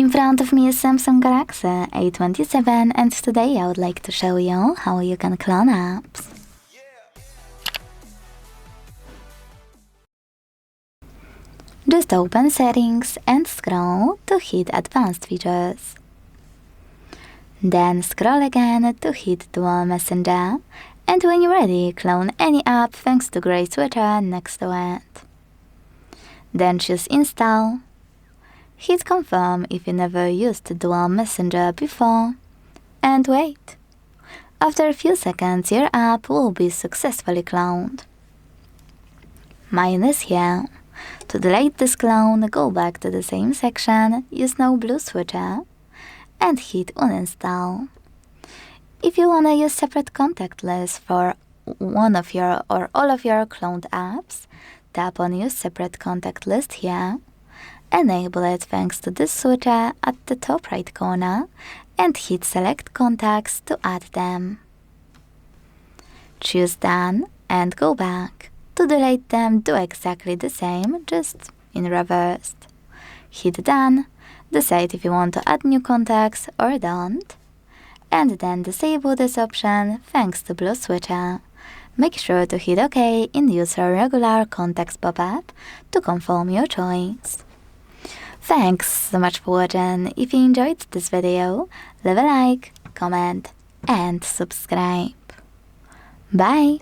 In front of me is Samsung Galaxy A27 and today I would like to show you how you can clone apps. Just open Settings and scroll to hit Advanced Features. Then scroll again to hit Dual Messenger, and when you're ready, clone any app thanks to grey switcher next to it. Then choose Install. Hit Confirm if you never used Dual Messenger before, and wait. After a few seconds, your app will be successfully cloned. Mine is here. To delete this clone, go back to the same section, use No Blue switcher, and hit Uninstall. If you want to use separate contact list for one of your or all of your cloned apps, tap on Use Separate Contact List here, enable it thanks to this switcher at the top right corner, and hit Select Contacts to add them. Choose Done and go back. To delete them, do exactly the same, just in reverse. Hit Done, decide if you want to add new contacts or don't, and then disable this option thanks to Blue switcher. Make sure to hit OK in Use Your Regular Contacts pop-up to confirm your choice. Thanks so much for watching. If you enjoyed this video, leave a like, comment and subscribe. Bye!